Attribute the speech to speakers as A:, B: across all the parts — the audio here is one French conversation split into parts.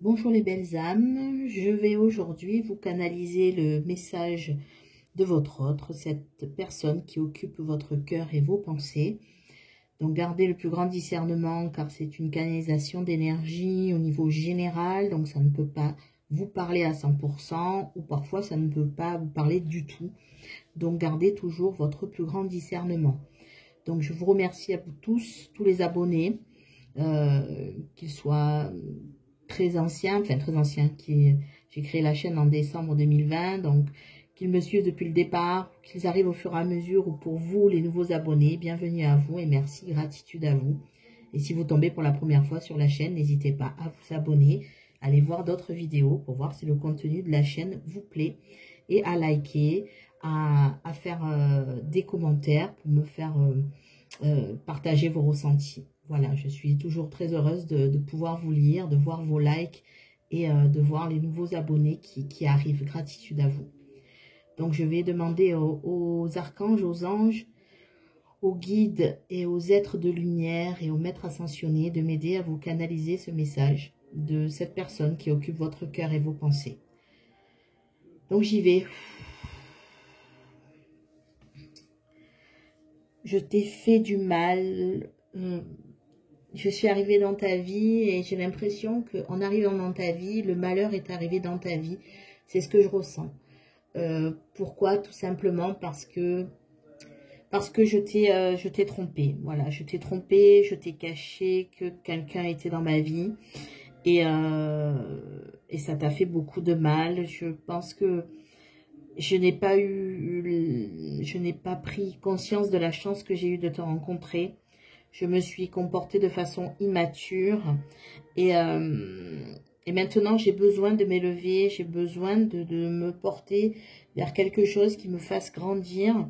A: Bonjour les belles âmes, je vais aujourd'hui vous canaliser le message de votre autre, cette personne qui occupe votre cœur et vos pensées. Donc gardez le plus grand discernement car c'est une canalisation d'énergie au niveau général, donc ça ne peut pas vous parler à 100% ou parfois ça ne peut pas vous parler du tout. Donc gardez toujours votre plus grand discernement. Donc je vous remercie à vous tous les abonnés, qu'ils soient très anciens, j'ai créé la chaîne en décembre 2020, donc qu'ils me suivent depuis le départ, qu'ils arrivent au fur et à mesure, ou pour vous, les nouveaux abonnés, bienvenue à vous et merci, gratitude à vous. Et si vous tombez pour la première fois sur la chaîne, n'hésitez pas à vous abonner, allez voir d'autres vidéos pour voir si le contenu de la chaîne vous plaît, et à liker, à faire des commentaires pour me faire partager vos ressentis. Voilà, je suis toujours très heureuse de pouvoir vous lire, de voir vos likes et de voir les nouveaux abonnés qui arrivent. Gratitude à vous. Donc, je vais demander aux archanges, aux anges, aux guides et aux êtres de lumière et aux maîtres ascensionnés de m'aider à vous canaliser ce message de cette personne qui occupe votre cœur et vos pensées. Donc, j'y vais. Je t'ai fait du mal. Je suis arrivée dans ta vie et j'ai l'impression qu'en arrivant dans ta vie, le malheur est arrivé dans ta vie. C'est ce que je ressens. Pourquoi? Tout simplement parce que je t'ai trompé. Voilà, je t'ai trompé, je t'ai caché que quelqu'un était dans ma vie et ça t'a fait beaucoup de mal. Je pense que je n'ai pas pris conscience de la chance que j'ai eue de te rencontrer. Je me suis comportée de façon immature et maintenant j'ai besoin de m'élever, j'ai besoin de me porter vers quelque chose qui me fasse grandir.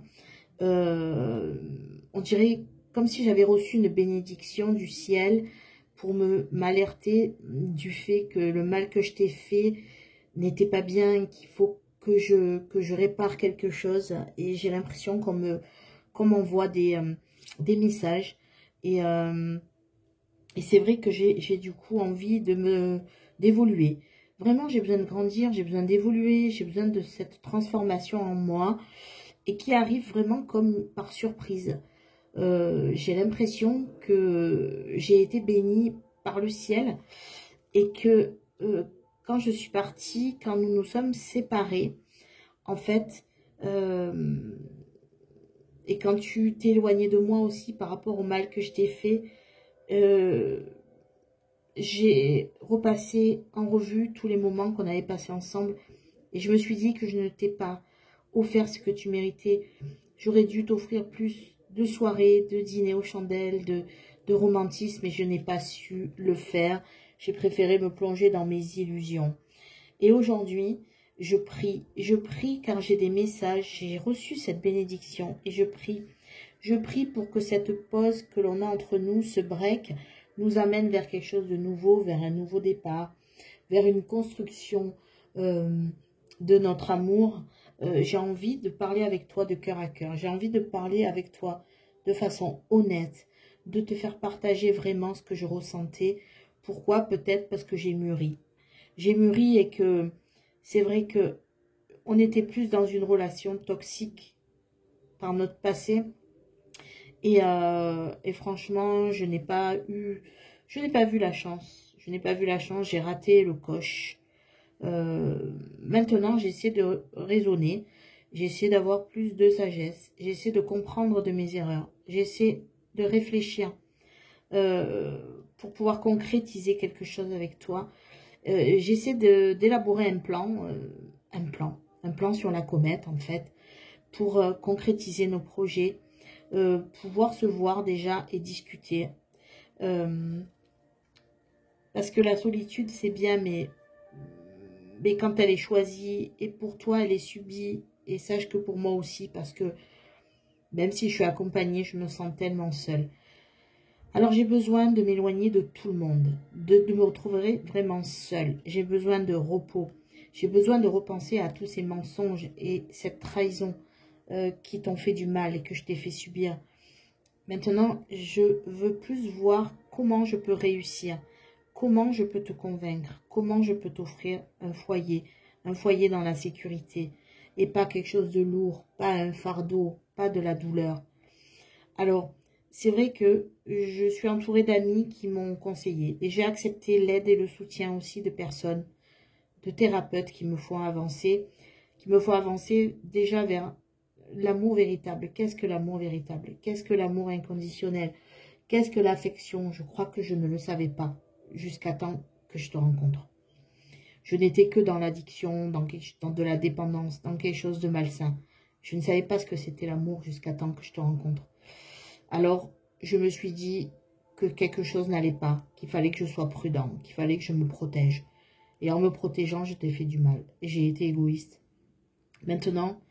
A: On dirait comme si j'avais reçu une bénédiction du ciel pour m'alerter du fait que le mal que je t'ai fait n'était pas bien, qu'il faut que je répare quelque chose. Et j'ai l'impression qu'on m'envoie des messages. Et c'est vrai que j'ai du coup envie d'évoluer. Vraiment, j'ai besoin de grandir, j'ai besoin d'évoluer, j'ai besoin de cette transformation en moi et qui arrive vraiment comme par surprise. J'ai l'impression que j'ai été bénie par le ciel et que quand je suis partie, quand nous nous sommes séparés, en fait, et quand tu t'es éloigné de moi aussi par rapport au mal que je t'ai fait, j'ai repassé en revue tous les moments qu'on avait passés ensemble et je me suis dit que je ne t'ai pas offert ce que tu méritais. J'aurais dû t'offrir plus de soirées, de dîners aux chandelles, de romantisme, et je n'ai pas su le faire. J'ai préféré me plonger dans mes illusions. Et aujourd'hui, je prie car j'ai des messages, j'ai reçu cette bénédiction et je prie pour que cette pause que l'on a entre nous, ce break, nous amène vers quelque chose de nouveau, vers un nouveau départ, vers une construction de notre amour. J'ai envie de parler avec toi de cœur à cœur, j'ai envie de parler avec toi de façon honnête, de te faire partager vraiment ce que je ressentais. Pourquoi? Peut-être parce que j'ai mûri. J'ai mûri et que c'est vrai que on était plus dans une relation toxique par notre passé. Et franchement, je n'ai pas vu la chance. Je n'ai pas vu la chance, j'ai raté le coche. Maintenant, j'essaie de raisonner. J'essaie d'avoir plus de sagesse. J'essaie de comprendre de mes erreurs. J'essaie de réfléchir pour pouvoir concrétiser quelque chose avec toi. J'essaie d'élaborer un plan sur la comète en fait, pour concrétiser nos projets, pouvoir se voir déjà et discuter. Parce que la solitude c'est bien, mais quand elle est choisie, et pour toi elle est subie, et sache que pour moi aussi, parce que même si je suis accompagnée, je me sens tellement seule. Alors j'ai besoin de m'éloigner de tout le monde, de me retrouver vraiment seule. J'ai besoin de repos. J'ai besoin de repenser à tous ces mensonges et cette trahison qui t'ont fait du mal et que je t'ai fait subir. Maintenant, je veux plus voir comment je peux réussir, comment je peux te convaincre, comment je peux t'offrir un foyer dans la sécurité, et pas quelque chose de lourd, pas un fardeau, pas de la douleur. Alors, c'est vrai que je suis entourée d'amis qui m'ont conseillé, et j'ai accepté l'aide et le soutien aussi de personnes, de thérapeutes qui me font avancer déjà vers l'amour véritable. Qu'est-ce que l'amour véritable? Qu'est-ce que l'amour inconditionnel? Qu'est-ce que l'affection? Je crois que je ne le savais pas jusqu'à temps que je te rencontre. Je n'étais que dans l'addiction, dans de la dépendance, dans quelque chose de malsain. Je ne savais pas ce que c'était l'amour jusqu'à temps que je te rencontre. Alors, je me suis dit que quelque chose n'allait pas, qu'il fallait que je sois prudent, qu'il fallait que je me protège. Et en me protégeant, je t'ai fait du mal. J'ai été égoïste. Maintenant,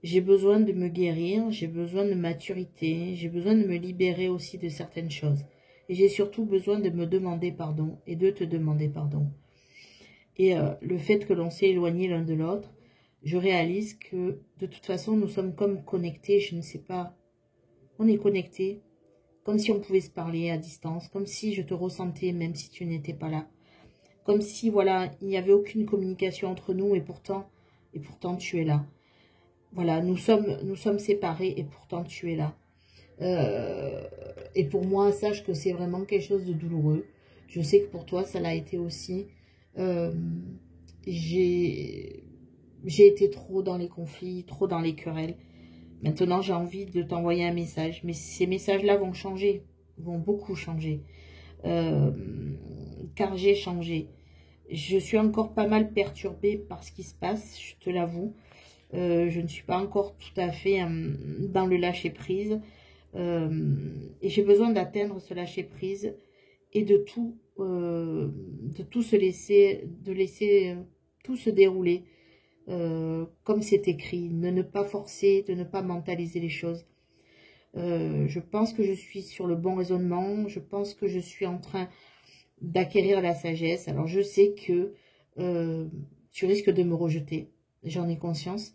A: j'ai besoin de me guérir, j'ai besoin de maturité, j'ai besoin de me libérer aussi de certaines choses. Et j'ai surtout besoin de me demander pardon et de te demander pardon. Et le fait que l'on s'est éloigné l'un de l'autre, je réalise que de toute façon, nous sommes comme connectés, je ne sais pas. On est connectés, comme si on pouvait se parler à distance, comme si je te ressentais même si tu n'étais pas là. Comme si, voilà, il n'y avait aucune communication entre nous et pourtant tu es là. Voilà, nous sommes séparés et pourtant tu es là. Et pour moi, sache que c'est vraiment quelque chose de douloureux. Je sais que pour toi, ça l'a été aussi. J'ai été trop dans les conflits, trop dans les querelles. Maintenant, j'ai envie de t'envoyer un message. Mais ces messages-là vont changer, vont beaucoup changer. Car j'ai changé. Je suis encore pas mal perturbée par ce qui se passe, je te l'avoue. Je ne suis pas encore tout à fait dans le lâcher-prise. Et j'ai besoin d'atteindre ce lâcher-prise et de tout se laisser, tout se dérouler comme c'est écrit. Ne pas forcer, de ne pas mentaliser les choses. Je pense que je suis sur le bon raisonnement. Je pense que je suis en train d'acquérir la sagesse. Alors je sais que tu risques de me rejeter. J'en ai conscience.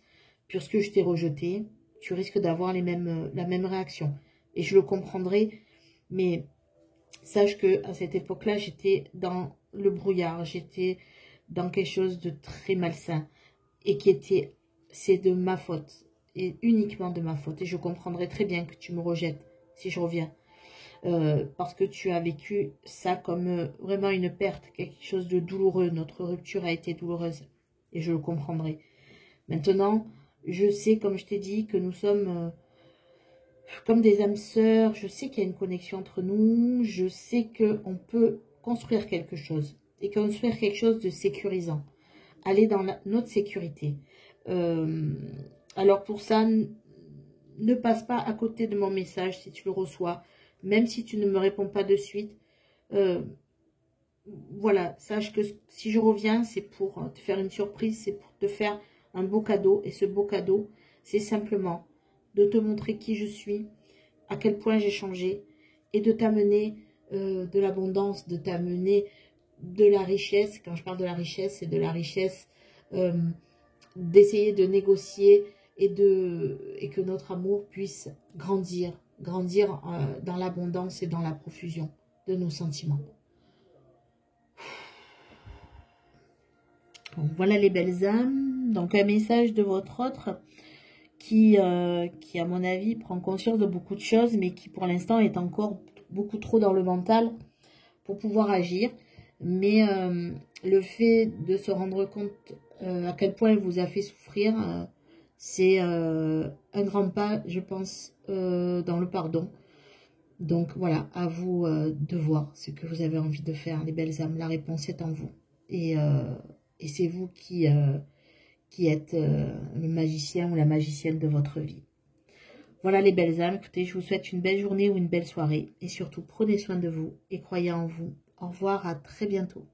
A: Puisque je t'ai rejeté, tu risques d'avoir la même réaction. Et je le comprendrai, mais sache que à cette époque-là, j'étais dans le brouillard, j'étais dans quelque chose de très malsain et c'est de ma faute et uniquement de ma faute. Et je comprendrai très bien que tu me rejettes si je reviens, parce que tu as vécu ça comme vraiment une perte, quelque chose de douloureux. Notre rupture a été douloureuse et je le comprendrai. Maintenant, je sais, comme je t'ai dit, que nous sommes comme des âmes sœurs. Je sais qu'il y a une connexion entre nous. Je sais qu'on peut construire quelque chose. Et construire quelque chose de sécurisant. Aller dans notre sécurité. Alors pour ça, ne passe pas à côté de mon message si tu le reçois. Même si tu ne me réponds pas de suite. Voilà, sache que si je reviens, c'est pour te faire une surprise. C'est pour te faire un beau cadeau. Et ce beau cadeau, c'est simplement de te montrer qui je suis, à quel point j'ai changé, et de t'amener de l'abondance, de t'amener de la richesse. Quand je parle de la richesse, c'est de la richesse d'essayer de négocier et que notre amour puisse grandir dans l'abondance et dans la profusion de nos sentiments. Bon, voilà les belles âmes. Donc un message de votre autre qui à mon avis prend conscience de beaucoup de choses, mais qui pour l'instant est encore beaucoup trop dans le mental pour pouvoir agir. Mais le fait de se rendre compte à quel point elle vous a fait souffrir, c'est un grand pas, je pense, dans le pardon. Donc voilà, à vous de voir ce que vous avez envie de faire, les belles âmes. La réponse est en vous. Et c'est vous qui êtes le magicien ou la magicienne de votre vie. Voilà les belles âmes. Écoutez, je vous souhaite une belle journée ou une belle soirée. Et surtout, prenez soin de vous et croyez en vous. Au revoir, à très bientôt.